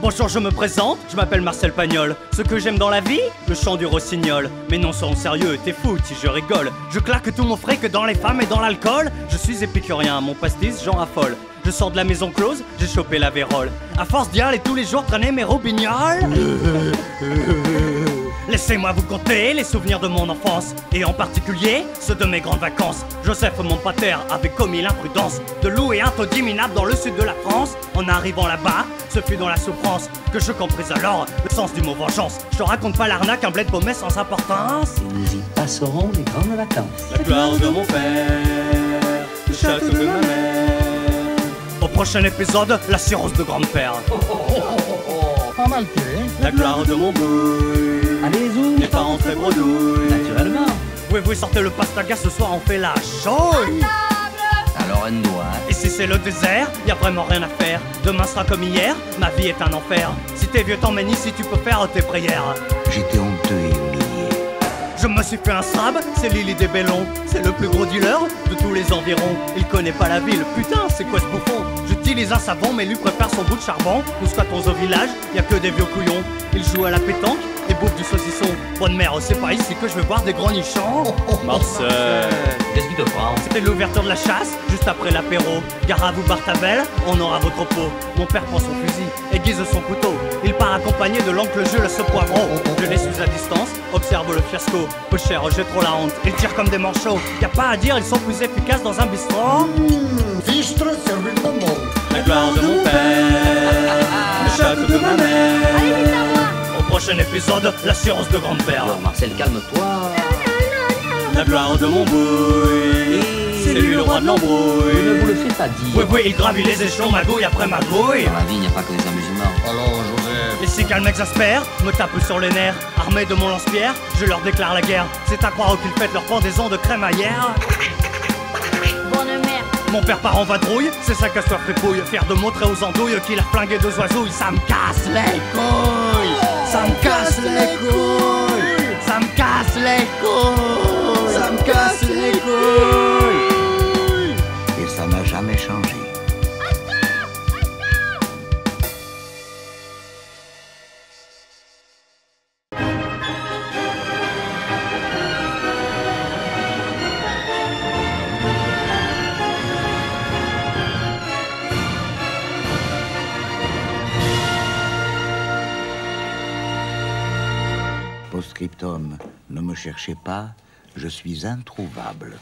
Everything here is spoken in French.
Bonjour, je me présente, je m'appelle Marcel Pagnol. Ce que j'aime dans la vie, le chant du rossignol. Mais non, soyons sérieux, t'es fou si je rigole. Je claque tout mon fric dans les femmes et dans l'alcool. Je suis épicurien, mon pastis j'en raffole. Je sors de la maison close, j'ai chopé la vérole. À force d'y aller tous les jours traîner mes robignoles. Laissez-moi vous conter les souvenirs de mon enfance, et en particulier ceux de mes grandes vacances. Joseph, mon pater, avait commis l'imprudence de louer un taudis minable dans le sud de la France. En arrivant là-bas, ce fut dans la souffrance que je compris alors le sens du mot vengeance. Je te raconte pas l'arnaque, un bled paumé sans importance. Et nous y passerons les grandes vacances. La gloire de mon père, le château de ma mère. Au prochain épisode, la cirrhose de grand-père. Pas mal tiré. La gloire de mon bouille. Allez, où Les parents très bredouilles. Naturellement. Oui, sortez le pastaga, ce soir on fait la chouille. Alors un doigt. Et si c'est le désert, y a vraiment rien à faire. Demain sera comme hier, ma vie est un enfer. Si t'es vieux t'emmènes ici, tu peux faire tes prières. J'étais honteux et humilié. Je me suis fait un strab, c'est Lily des Bellons. C'est le plus gros dealer de tous les environs. Il connaît pas la ville, putain c'est quoi ce bouffon. J'utilise un savon mais lui préfère son bout de charbon. Nous squattons au village, y a que des vieux couillons. Il joue à la pétanque et bouffe du saucisson. Bonne mère, c'est pas ici que je vais voir des grands nichons. Marcel, Qu'est-ce qu'il te prend? c'était l'ouverture de la chasse, juste après l'apéro. Gare à vous Bartabel, on aura votre pot. Mon père prend son fusil, aiguise son couteau. Il part accompagné de l'oncle Jules ce poivron. Je les suis à distance, observe le fiasco. Peu cher, j'ai trop la honte, ils tirent comme des manchots. Y a pas à dire, ils sont plus efficaces dans un bistrot. Fistre, servi de monde. La gloire de mon père, le château de ma mère. Au prochain épisode, la cirrhose de grand-père. Alors Marcel, calme-toi. La gloire de mon bouille, c'est lui le roi de Je ne l'embrouille. vous le fais pas dire. Oui, il gravit les échelons, magouille après magouille. Dans la vie, il n'y a pas que des amusements. Alors, Joseph. Et si qu'elle m'exaspère, me tape sur les nerfs. Armé de mon lance-pierre, je leur déclare la guerre. C'est à croire qu'ils fêtent leur pendaison de crémaillère. Bonne mère. Mon père part en vadrouille, c'est ça qu'à soif fripouille. Fier de montrer aux andouilles qu'il a flingué deux oiseaux. Ça me casse les couilles. Ça me casse les couilles. Ça me casse les couilles. Ça me casse les couilles. Et ça n'a jamais changé. Post-scriptum, ne me cherchez pas, je suis introuvable.